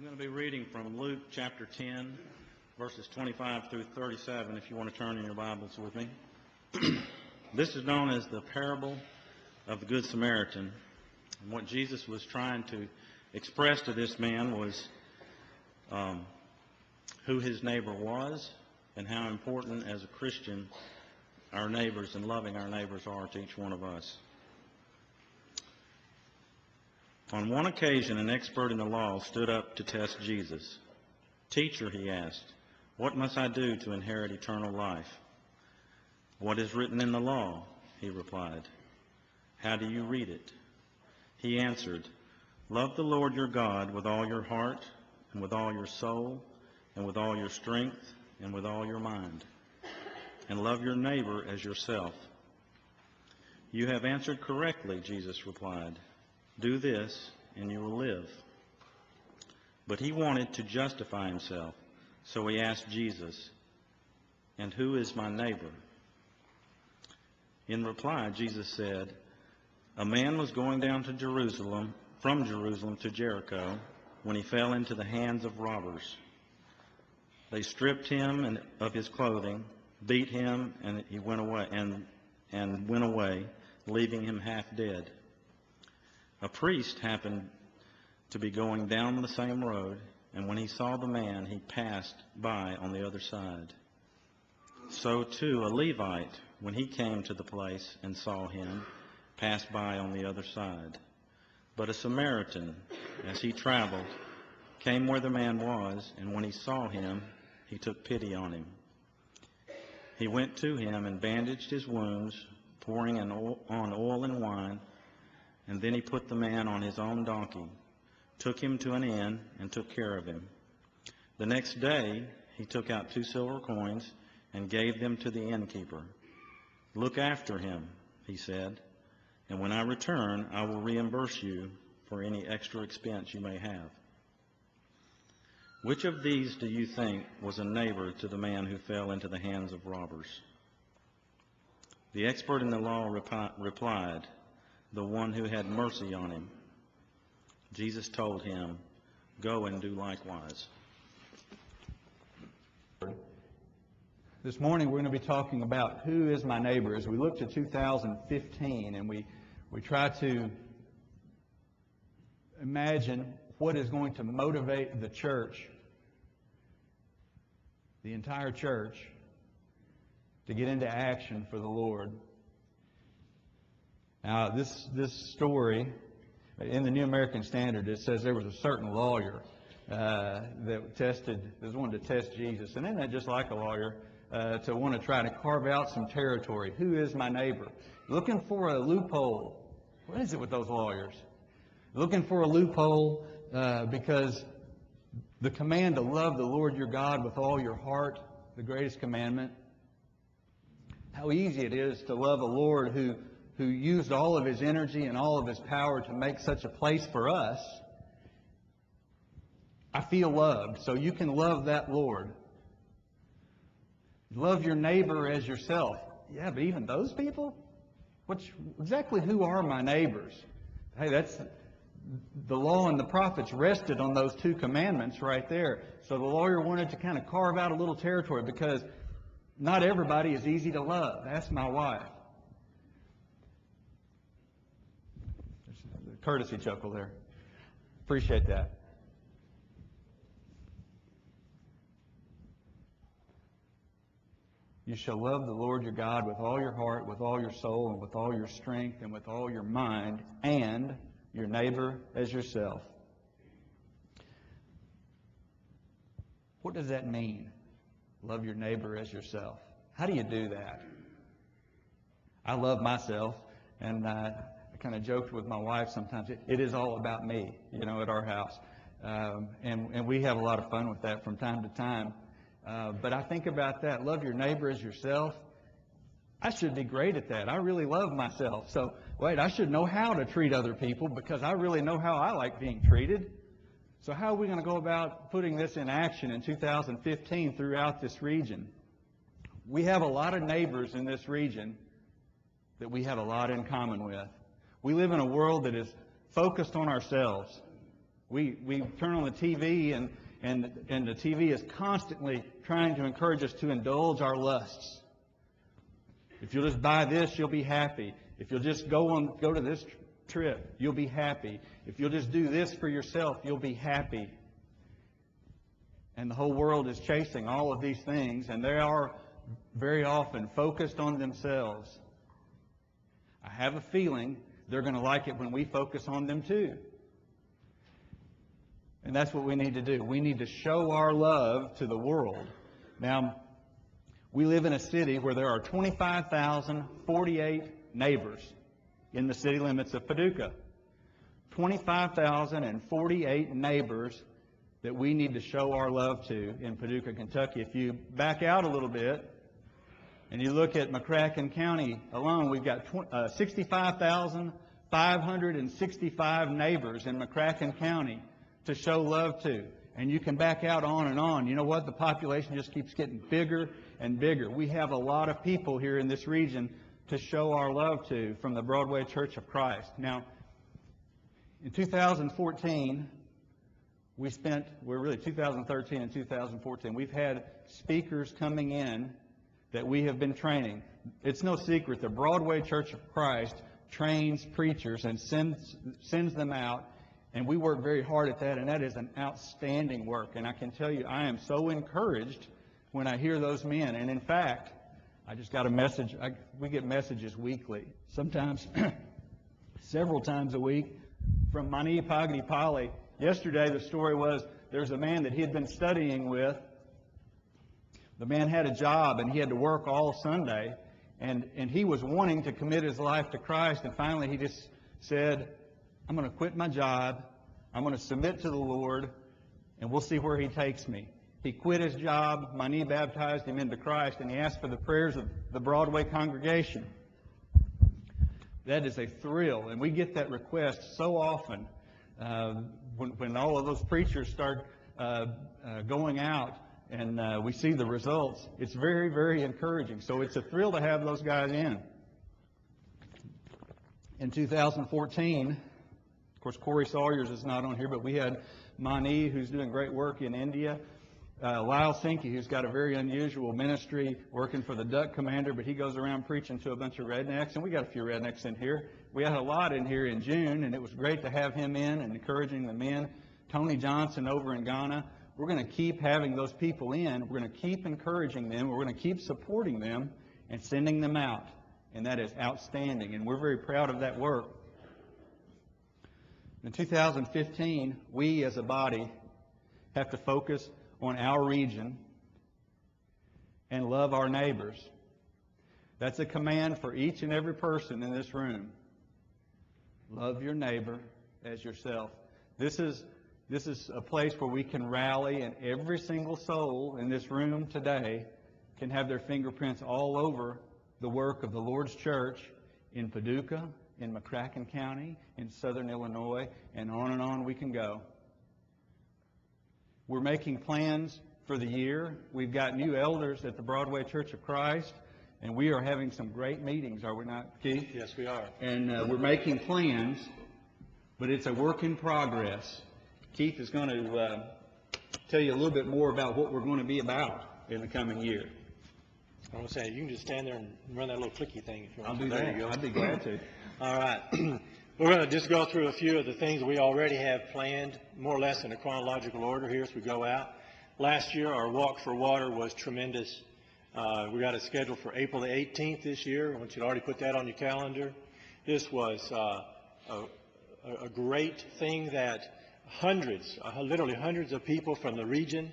I'm going to be reading from Luke chapter 10, verses 25 through 37, if you want to turn in your Bibles with me. This is known as the parable of the Good Samaritan. And what Jesus was trying to express to this man was who his neighbor was and how important as a Christian our neighbors and loving our neighbors are to each one of us. On one occasion, an expert in the law stood up to test Jesus. "Teacher," he asked, "what must I do to inherit eternal life?" "What is written in the law?" he replied. "How do you read it?" He answered, "Love the Lord your God with all your heart, and with all your soul, and with all your strength, and with all your mind. And love your neighbor as yourself." "You have answered correctly," Jesus replied. "Do this, and you will live." But he wanted to justify himself, so he asked Jesus, "And who is my neighbor?" In reply, Jesus said, "A man was going down to Jerusalem, from Jerusalem to Jericho, when he fell into the hands of robbers. They stripped him of his clothing, beat him, and he went away, leaving him half dead. A priest happened to be going down the same road, and when he saw the man, he passed by on the other side. So too a Levite, when he came to the place and saw him, passed by on the other side. But a Samaritan, as he traveled, came where the man was, and when he saw him, he took pity on him. He went to him and bandaged his wounds, pouring on oil and wine, and then he put the man on his own donkey, took him to an inn, and took care of him. The next day he took out 2 silver coins and gave them to the innkeeper. 'Look after him,' he said, 'and when I return, I will reimburse you for any extra expense you may have.' Which of these do you think was a neighbor to the man who fell into the hands of robbers?" The expert in the law replied, "The one who had mercy on him." Jesus told him, "Go and do likewise." This morning we're going to be talking about who is my neighbor as we look to 2015 and we try to imagine what is going to motivate the church, the entire church, to get into action for the Lord. Now, this story, in the New American Standard, it says there was a certain lawyer that was wanting to test Jesus. And isn't that just like a lawyer, to want to try to carve out some territory? Who is my neighbor? Looking for a loophole. What is it with those lawyers? Looking for a loophole because the command to love the Lord your God with all your heart, the greatest commandment. How easy it is to love a Lord who used all of his energy and all of his power to make such a place for us. I feel loved, so you can love that Lord. Love your neighbor as yourself. Yeah, but even those people? Exactly who are my neighbors? Hey, that's the law and the prophets rested on those 2 commandments right there. So the lawyer wanted to kind of carve out a little territory because not everybody is easy to love. Ask my wife. There's a courtesy chuckle there. Appreciate that. You shall love the Lord your God with all your heart, with all your soul, and with all your strength, and with all your mind, and your neighbor as yourself. What does that mean? Love your neighbor as yourself. How do you do that? I love myself, and I kind of joked with my wife sometimes. It is all about me, at our house. And we have a lot of fun with that from time to time. But I think about that. Love your neighbor as yourself. I should be great at that. I really love myself. So, I should know how to treat other people because I really know how I like being treated. So how are we going to go about putting this in action in 2015 throughout this region? We have a lot of neighbors in this region that we have a lot in common with. We live in a world that is focused on ourselves. We turn on the TV, and the TV is constantly trying to encourage us to indulge our lusts. If you'll just buy this, you'll be happy. If you'll just go to this trip, you'll be happy. If you'll just do this for yourself, you'll be happy. And the whole world is chasing all of these things, and they are very often focused on themselves. I have a feeling they're going to like it when we focus on them too. And that's what we need to do. We need to show our love to the world. Now, we live in a city where there are 25,048 neighbors in the city limits of Paducah. 25,048 neighbors that we need to show our love to in Paducah, Kentucky. If you back out a little bit and you look at McCracken County alone, we've got 65,565 neighbors in McCracken County to show love to. And you can back out on and on. You know what? The population just keeps getting bigger and bigger. We have a lot of people here in this region to show our love to from the Broadway Church of Christ. Now, in 2014, 2013 and 2014, we've had speakers coming in that we have been training. It's no secret, the Broadway Church of Christ trains preachers and sends them out, and we work very hard at that, and that is an outstanding work. And I can tell you, I am so encouraged when I hear those men. And in fact, I just got a message. We get messages weekly, sometimes several times a week, from Mani Pagdi Pali. Yesterday, the story was there's a man that he had been studying with. The man had a job, and he had to work all Sunday, and he was wanting to commit his life to Christ, and finally he just said, I'm going to quit my job, I'm going to submit to the Lord, and we'll see where He takes me. He quit his job, Mani baptized him into Christ, and he asked for the prayers of the Broadway congregation. That is a thrill, and we get that request so often when all of those preachers start going out and we see the results. It's very, very encouraging. So it's a thrill to have those guys in. In 2014, of course, Corey Sawyers is not on here, but we had Mani, who's doing great work in India. Lyle Sinke, who's got a very unusual ministry working for the Duck Commander, but he goes around preaching to a bunch of rednecks, and we got a few rednecks in here. We had a lot in here in June, and it was great to have him in and encouraging the men. Tony Johnson over in Ghana. We're going to keep having those people in. We're going to keep encouraging them. We're going to keep supporting them and sending them out, and that is outstanding, and we're very proud of that work. In 2015, we as a body have to focus on our region and love our neighbors. That's a command for each and every person in this room. Love your neighbor as yourself. This is a place where we can rally, and every single soul in this room today can have their fingerprints all over the work of the Lord's church in Paducah, in McCracken County, in southern Illinois, and on we can go. We're making plans for the year. We've got new elders at the Broadway Church of Christ, and we are having some great meetings, are we not, Keith? Yes, we are. And we're making plans, but it's a work in progress. Keith is going to tell you a little bit more about what we're going to be about in the coming year. I want to say, you can just stand there and run that little clicky thing if you want. I'll do that. There you go. I'd be glad to. All right. We're going to just go through a few of the things we already have planned, more or less in a chronological order here as we go out. Last year, our Walk for Water was tremendous. We got it scheduled for April the 18th this year. I want you to already put that on your calendar. This was a great thing that literally hundreds of people from the region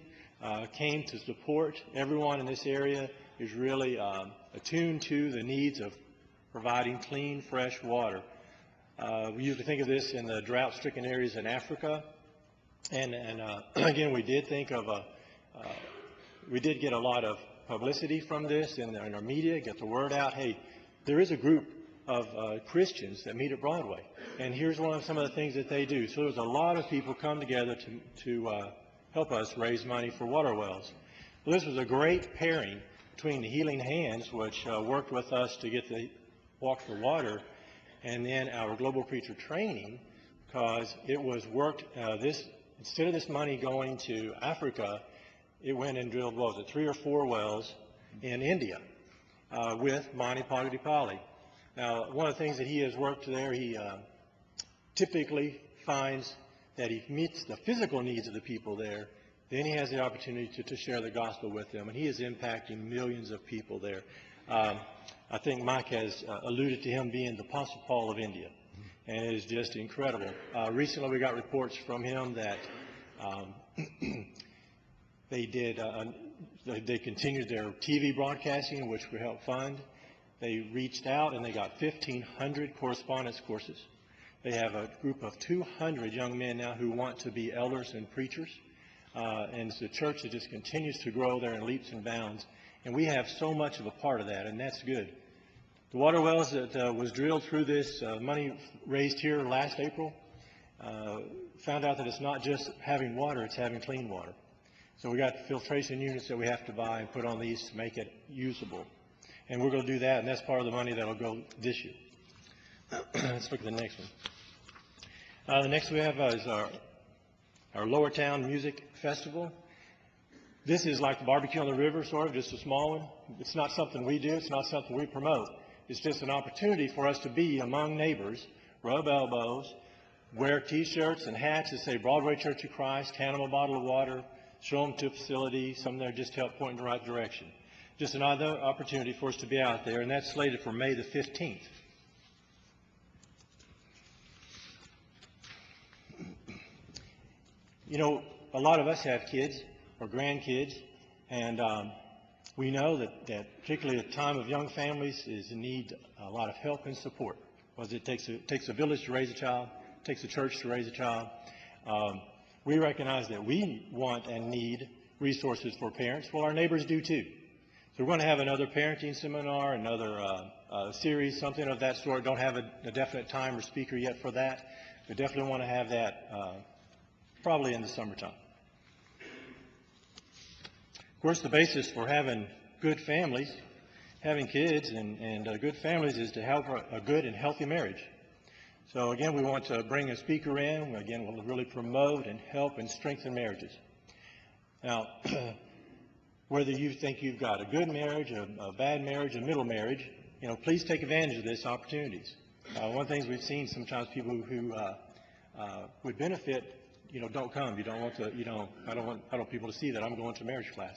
came to support. Everyone in this area is really attuned to the needs of providing clean, fresh water. We usually think of this in the drought-stricken areas in Africa. And again, we did think of we did get a lot of publicity from this in our media, get the word out. Hey, there is a group of Christians that meet at Broadway, and here's some of the things that they do. So there's a lot of people come together to help us raise money for water wells. Well, this was a great pairing between the Healing Hands, which worked with us to get the Walk for Water, and then our Global Preacher Training, because it was worked, instead of this money going to Africa, it went and drilled, what was it, 3 or 4 wells in India with Mani Padupali. Now, one of the things that he has worked there, he typically finds that he meets the physical needs of the people there, then he has the opportunity to share the gospel with them, and he is impacting millions of people there. I think Mike has alluded to him being the Apostle Paul of India, and it is just incredible. Recently we got reports from him that they continued their TV broadcasting, which we helped fund. They reached out and they got 1,500 correspondence courses. They have a group of 200 young men now who want to be elders and preachers. And it's a church that just continues to grow there in leaps and bounds. And we have so much of a part of that, and that's good. The water wells that was drilled through this money raised here last April found out that it's not just having water, it's having clean water. So we got filtration units that we have to buy and put on these to make it usable. And we're going to do that, and that's part of the money that will go this year. Let's look at the next one. The next we have is our Lower Town Music Festival. This is like the Barbecue on the River, sort of, just a small one. It's not something we do. It's not something we promote. It's just an opportunity for us to be among neighbors, rub elbows, wear T-shirts and hats that say Broadway Church of Christ, hand them a bottle of water, show them to a facility, some there just help point in the right direction. Just another opportunity for us to be out there, and that's slated for May the 15th. You know, a lot of us have kids or grandkids, and we know that particularly at a time of young families is in need a lot of help and support. Because it takes a village to raise a child, it takes a church to raise a child. We recognize that we want and need resources for parents. Well, our neighbors do too. So we're going to have another parenting seminar, another series, something of that sort. Don't have a definite time or speaker yet for that. We definitely want to have that probably in the summertime. Of course, the basis for having good families, having kids and good families is to have a good and healthy marriage. So again, we want to bring a speaker in. Again, we'll really promote and help and strengthen marriages. Now, whether you think you've got a good marriage, a bad marriage, a middle marriage, you know, please take advantage of this opportunities. One of the things we've seen sometimes people who would benefit, you know, don't come. You don't want to, you know, I don't want people to see that I'm going to marriage class.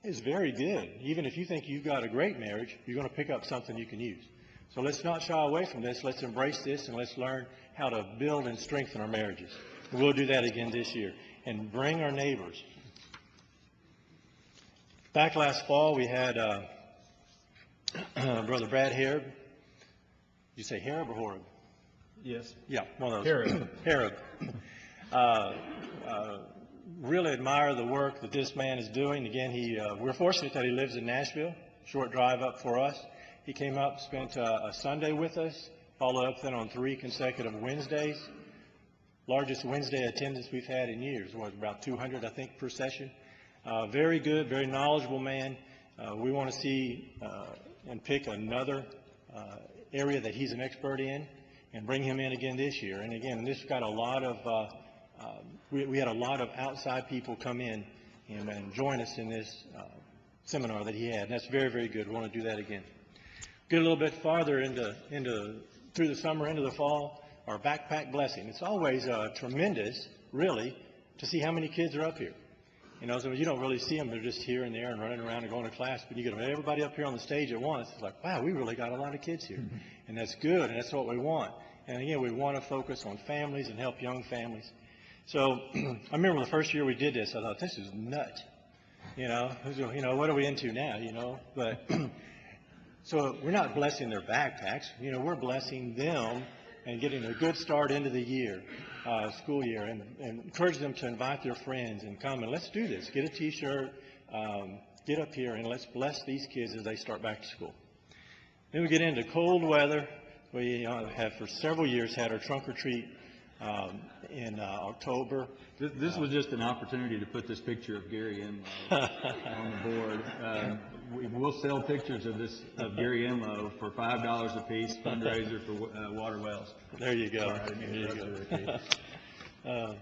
It's very good. Even if you think you've got a great marriage, you're going to pick up something you can use. So let's not shy away from this. Let's embrace this and let's learn how to build and strengthen our marriages. We'll do that again this year. And bring our neighbors. Back last fall, we had Brother Brad Hareb. Did you say Hareb or Horeb? Yes. Yeah, one of those. Hareb. Hareb. Really admire the work that this man is doing. Again, we're fortunate that he lives in Nashville, short drive up for us. He came up, spent a Sunday with us, followed up then on 3 consecutive Wednesdays. Largest Wednesday attendance we've had in years, was about 200, I think, per session. Very good, very knowledgeable man. We want to see and pick another area that he's an expert in and bring him in again this year. And again, this got a lot of, we had a lot of outside people come in and join us in this seminar that he had. And that's very, very good. We want to do that again. Get a little bit farther through the summer, into the fall, our backpack blessing. It's always tremendous, really, to see how many kids are up here. You know, so you don't really see them. They're just here and there and running around and going to class. But you get everybody up here on the stage at once. It's like, wow, we really got a lot of kids here. And that's good, and that's what we want. And again, we want to focus on families and help young families. So I remember the first year we did this, I thought, this is nuts. You know, what are we into now, you know? But so we're not blessing their backpacks. You know, we're blessing them and getting a good start into the year, school year, and encourage them to invite their friends and come and let's do this. Get a T-shirt, get up here, and let's bless these kids as they start back to school. Then we get into cold weather. We have for several years had our trunk or treat in October. This was just an opportunity to put this picture of Gary Enlow on the board. We'll sell pictures of Gary Enlow for $5 a piece, fundraiser for water wells. There you go. Sorry, I didn't mean to interrupt you, Ricky.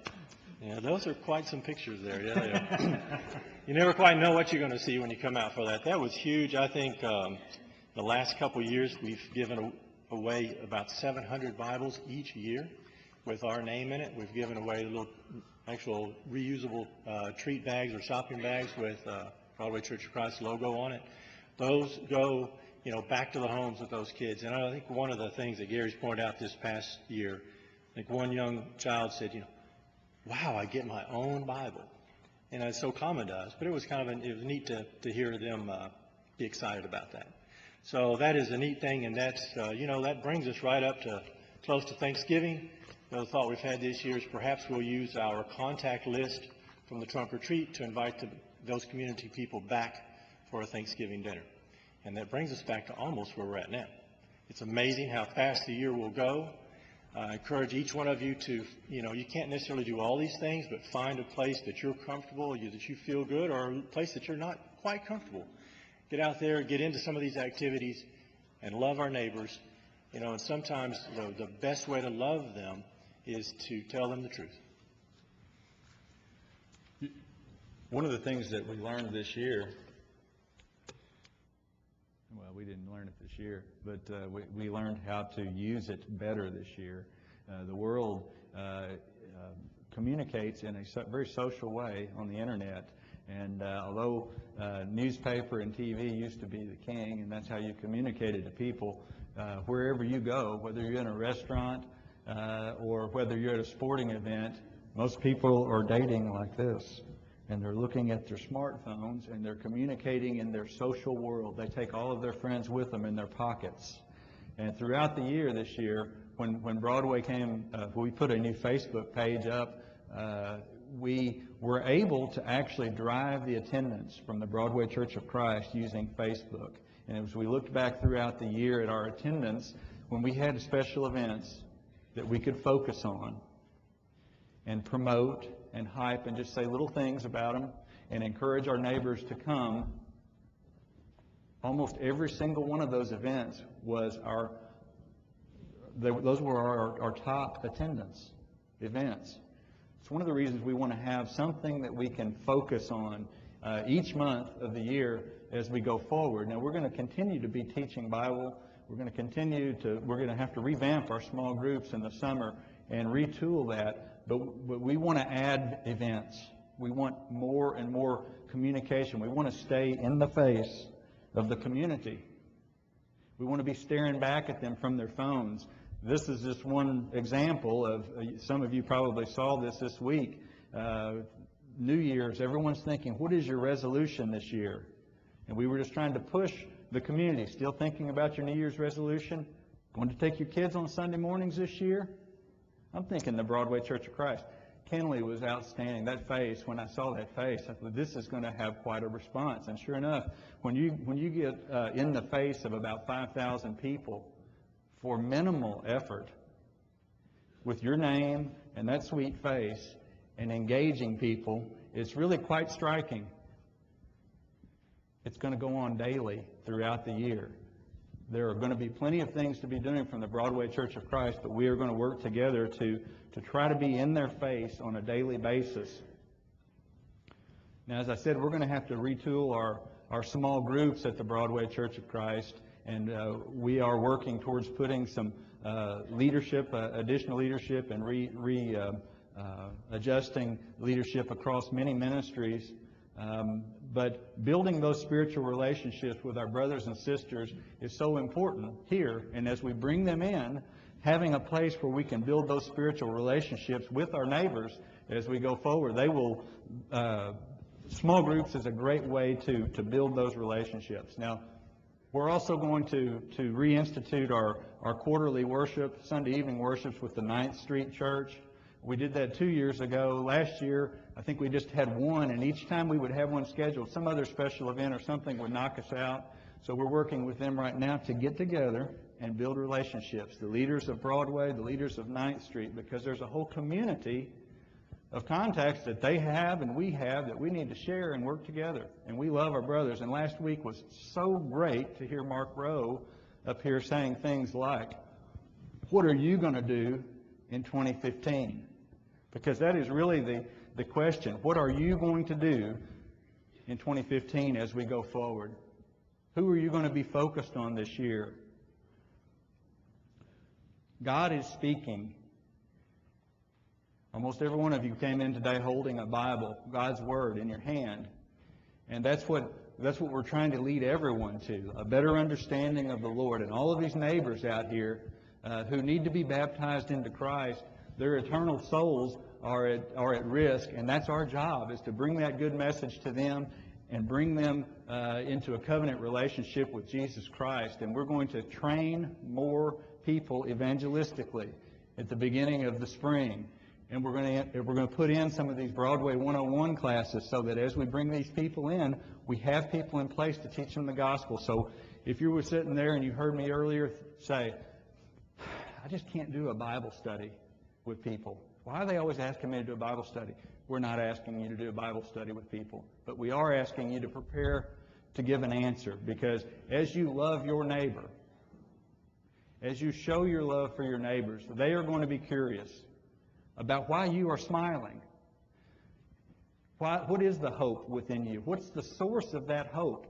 Yeah, those are quite some pictures there. Yeah, they are. You never quite know what you're going to see when you come out for that. That was huge. I think the last couple of years we've given away about 700 Bibles each year with our name in it. We've given away little actual reusable treat bags or shopping bags with Broadway Church of Christ logo on it. Those go, back to the homes of those kids. And I think one of the things that Gary's pointed out this past year, I think one young child said, wow, I get my own Bible. And it's so common to us, but it was it was neat to hear them be excited about that. So that is a neat thing, and that's, that brings us right up to close to Thanksgiving. The thought we've had this year is perhaps we'll use our contact list from the trunk or treat to invite those community people back for a Thanksgiving dinner. And that brings us back to almost where we're at now. It's amazing how fast the year will go. I encourage each one of you to, you can't necessarily do all these things, but find a place that you're comfortable, that you feel good, or a place that you're not quite comfortable. Get out there, get into some of these activities, and love our neighbors. And sometimes the best way to love them is to tell them the truth. One of the things that we learned this year, well, we didn't learn it this year, but we learned how to use it better this year. The world communicates in a very social way on the internet. And although newspaper and TV used to be the king, and that's how you communicated to people, wherever you go, whether you're in a restaurant or whether you're at a sporting event, most people are dating like this. And they're looking at their smartphones, and they're communicating in their social world. They take all of their friends with them in their pockets. And throughout the year this year, when Broadway came, we put a new Facebook page up, we were able to actually drive the attendance from the Broadway Church of Christ using Facebook. And as we looked back throughout the year at our attendance, when we had special events that we could focus on and promote and hype and just say little things about them and encourage our neighbors to come, almost every single one of those events was those were our top attendance events. It's one of the reasons we want to have something that we can focus on each month of the year as we go forward. Now, we're going to continue to be teaching Bible. We're going to have to revamp our small groups in the summer and retool that. But we want to add events. We want more and more communication. We want to stay in the face of the community. We want to be staring back at them from their phones. This is just one example of, some of you probably saw this week. New Year's, everyone's thinking, what is your resolution this year? And we were just trying to push the community. Still thinking about your New Year's resolution? Going to take your kids on Sunday mornings this year? I'm thinking the Broadway Church of Christ. Kenley was outstanding. That face, when I saw that face, I thought, this is going to have quite a response. And sure enough, when you get in the face of about 5,000 people for minimal effort, with your name and that sweet face and engaging people, it's really quite striking. It's going to go on daily throughout the year. There are going to be plenty of things to be doing from the Broadway Church of Christ, but we are going to work together to try to be in their face on a daily basis. Now, as I said, we're going to have to retool our small groups at the Broadway Church of Christ, and we are working towards putting some additional leadership, and adjusting leadership across many ministries. But building those spiritual relationships with our brothers and sisters is so important here. And as we bring them in, having a place where we can build those spiritual relationships with our neighbors as we go forward, small groups is a great way to build those relationships. Now, we're also going to reinstitute our quarterly worship, Sunday evening worships with the 9th Street Church. We did that 2 years ago. Last year, I think we just had one, and each time we would have one scheduled, some other special event or something would knock us out. So we're working with them right now to get together and build relationships. The leaders of Broadway, the leaders of 9th Street, because there's a whole community of contacts that they have and we have that we need to share and work together. And we love our brothers. And last week was so great to hear Mark Rowe up here saying things like, what are you going to do in 2015? Because that is really the question. What are you going to do in 2015 as we go forward? Who are you going to be focused on this year? God is speaking. Almost every one of you came in today holding a Bible, God's Word in your hand. And that's what we're trying to lead everyone to, a better understanding of the Lord. And all of these neighbors out here who need to be baptized into Christ, their eternal souls are at risk. And that's our job, is to bring that good message to them and bring them into a covenant relationship with Jesus Christ. And we're going to train more people evangelistically at the beginning of the spring. And we're going to put in some of these Broadway 101 classes so that as we bring these people in, we have people in place to teach them the gospel. So if you were sitting there and you heard me earlier say, I just can't do a Bible study with people. Why are they always asking me to do a Bible study? We're not asking you to do a Bible study with people, but we are asking you to prepare to give an answer, because as you love your neighbor, as you show your love for your neighbors, they are going to be curious about why you are smiling. What is the hope within you? What's the source of that hope?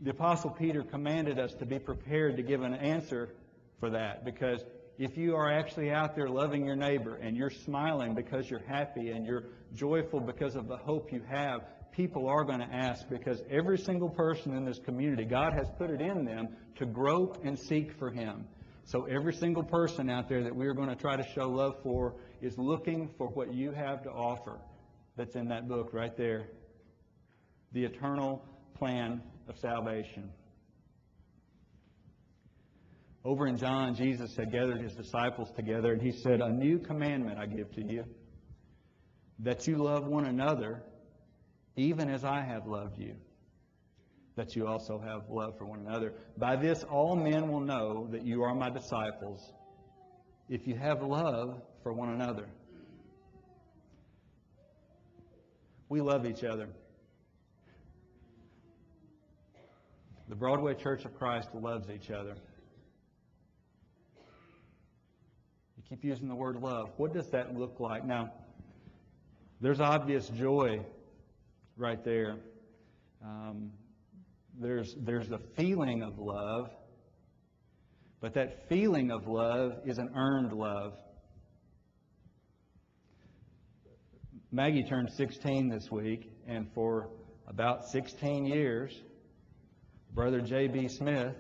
The Apostle Peter commanded us to be prepared to give an answer for that, because if you are actually out there loving your neighbor and you're smiling because you're happy and you're joyful because of the hope you have, people are going to ask, because every single person in this community, God has put it in them to grope and seek for Him. So every single person out there that we are going to try to show love for is looking for what you have to offer. That's in that book right there. The eternal plan of salvation. Over in John, Jesus had gathered His disciples together, and He said, "A new commandment I give to you, that you love one another, even as I have loved you, that you also have love for one another. By this all men will know that you are my disciples, if you have love for one another." We love each other. The Broadway Church of Christ loves each other. You keep using the word love. What does that look like? Now, there's obvious joy right there. There's the feeling of love, but that feeling of love is an earned love. Maggie turned 16 this week, and for about 16 years, Brother J.B. Smith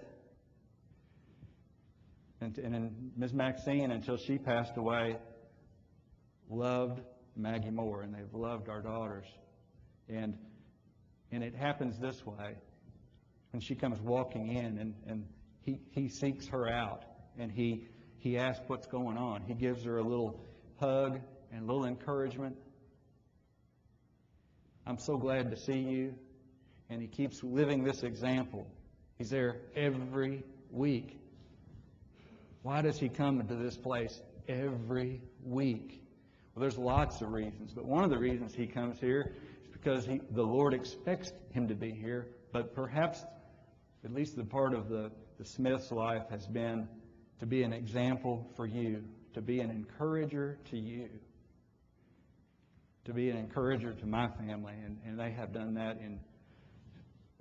and Ms. Maxine, until she passed away, loved Maggie Moore, and they've loved our daughters. And it happens this way. When she comes walking in, and he seeks her out, and he asks what's going on. He gives her a little hug and a little encouragement. I'm so glad to see you. And he keeps living this example. He's there every week. Why does he come to this place every week? Well, there's lots of reasons, but one of the reasons he comes here is because the Lord expects him to be here, but perhaps at least the part of the Smith's life has been to be an example for you, to be an encourager to you, to be an encourager to my family, and they have done that in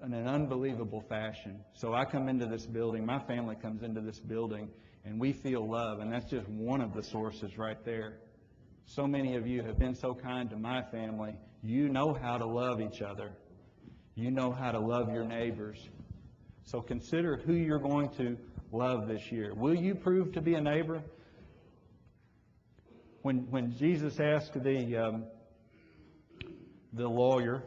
an unbelievable fashion. So I come into this building, my family comes into this building, and we feel love, and that's just one of the sources right there. So many of you have been so kind to my family. You know how to love each other. You know how to love your neighbors. So consider who you're going to love this year. Will you prove to be a neighbor? When Jesus asked the lawyer,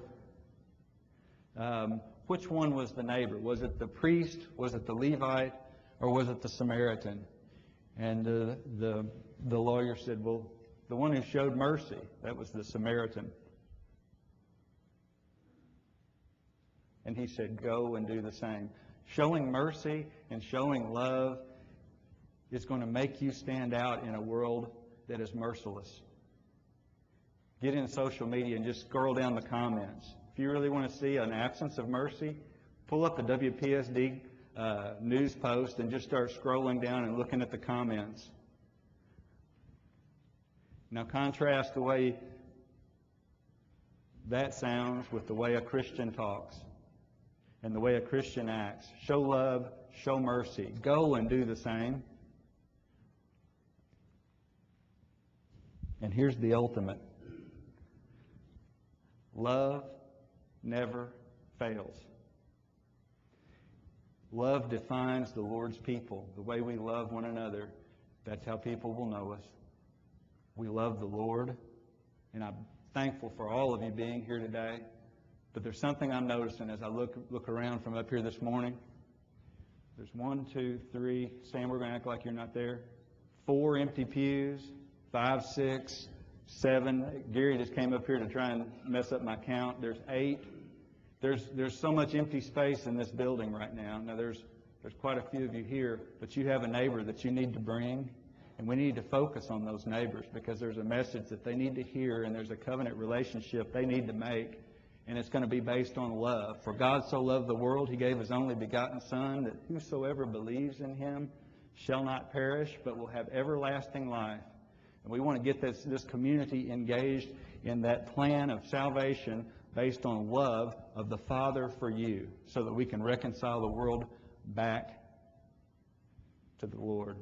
which one was the neighbor? Was it the priest? Was it the Levite? Or was it the Samaritan? And the lawyer said, well, the one who showed mercy, that was the Samaritan. And he said, go and do the same. Showing mercy and showing love is going to make you stand out in a world that is merciless. Get in social media and just scroll down the comments. If you really want to see an absence of mercy, pull up the WPSD news post and just start scrolling down and looking at the comments. Now contrast the way that sounds with the way a Christian talks and the way a Christian acts. Show love, show mercy. Go and do the same. And here's the ultimate. Love never fails. Love defines the Lord's people. The way we love one another, that's how people will know us. We love the Lord, and I'm thankful for all of you being here today. But there's something I'm noticing as I look around from up here this morning. There's 1, 2, 3. Sam, we're going to act like you're not there. 4 empty pews. 5, 6, 7. Gary just came up here to try and mess up my count. There's 8. There's so much empty space in this building right now. Now there's quite a few of you here, but you have a neighbor that you need to bring, and we need to focus on those neighbors because there's a message that they need to hear, and there's a covenant relationship they need to make, and it's going to be based on love. For God so loved the world, He gave His only begotten Son, that whosoever believes in Him shall not perish, but will have everlasting life. And we want to get this community engaged in that plan of salvation based on love of the Father for you, so that we can reconcile the world back to the Lord.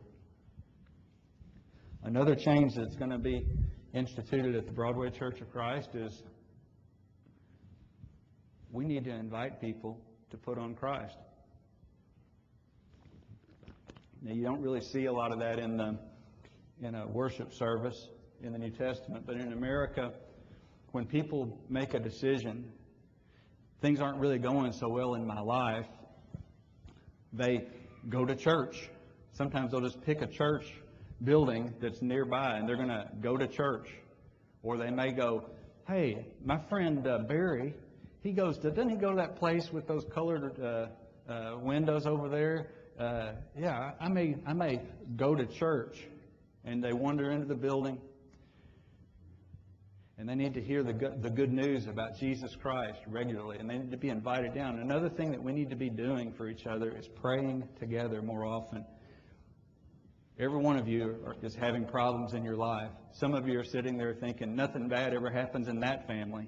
Another change that's going to be instituted at the Broadway Church of Christ is we need to invite people to put on Christ. Now, you don't really see a lot of that in a worship service in the New Testament, but in America, when people make a decision, things aren't really going so well in my life, they go to church. Sometimes they'll just pick a church building that's nearby and they're going to go to church. Or they may go, hey, my friend Barry, doesn't he go to that place with those colored windows over there? Yeah, I may go to church. And they wander into the building, and they need to hear the good news about Jesus Christ regularly, and they need to be invited down. Another thing that we need to be doing for each other is praying together more often. Every one of you is having problems in your life. Some of you are sitting there thinking, nothing bad ever happens in that family.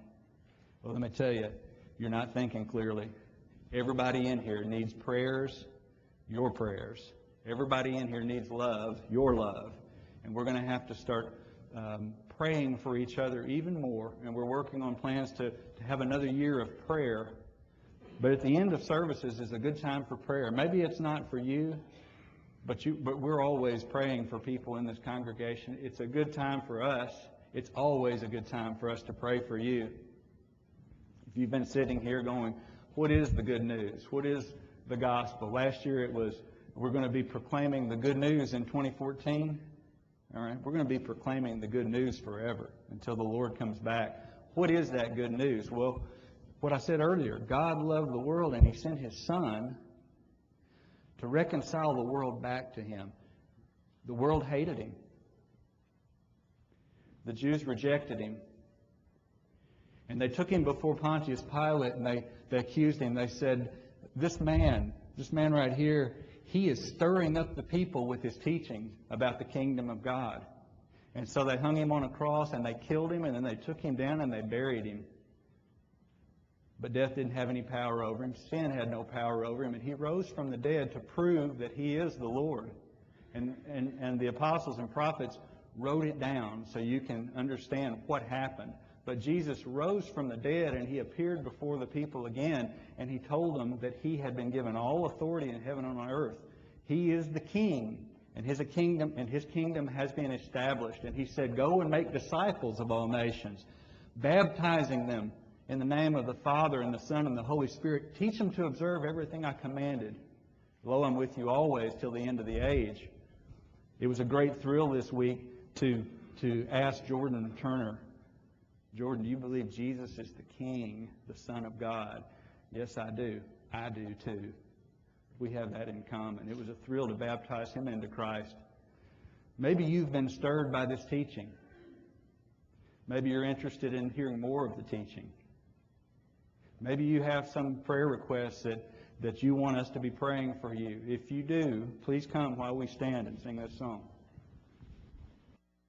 Well, let me tell you, you're not thinking clearly. Everybody in here needs prayers, your prayers. Everybody in here needs love, your love. And we're going to have to start praying for each other even more. And we're working on plans to have another year of prayer. But at the end of services is a good time for prayer. Maybe it's not for you, but we're always praying for people in this congregation. It's a good time for us. It's always a good time for us to pray for you. If you've been sitting here going, what is the good news? What is the gospel? Last year it was, we're going to be proclaiming the good news in 2014. All right, we're going to be proclaiming the good news forever until the Lord comes back. What is that good news? Well, what I said earlier, God loved the world and He sent His Son to reconcile the world back to Him. The world hated Him. The Jews rejected Him. And they took Him before Pontius Pilate and they accused Him. They said, this man right here, he is stirring up the people with his teaching about the kingdom of God. And so they hung Him on a cross and they killed Him, and then they took Him down and they buried Him. But death didn't have any power over Him. Sin had no power over Him. And He rose from the dead to prove that He is the Lord. And the apostles and prophets wrote it down so you can understand what happened. But Jesus rose from the dead and He appeared before the people again, and He told them that He had been given all authority in heaven and on earth. He is the King, and His kingdom has been established. And He said, go and make disciples of all nations, baptizing them in the name of the Father and the Son and the Holy Spirit. Teach them to observe everything I commanded. Lo, I'm with you always till the end of the age. It was a great thrill this week to ask Jordan Turner, Jordan, do you believe Jesus is the King, the Son of God? Yes, I do. I do too. We have that in common. It was a thrill to baptize him into Christ. Maybe you've been stirred by this teaching. Maybe you're interested in hearing more of the teaching. Maybe you have some prayer requests that you want us to be praying for you. If you do, please come while we stand and sing that song.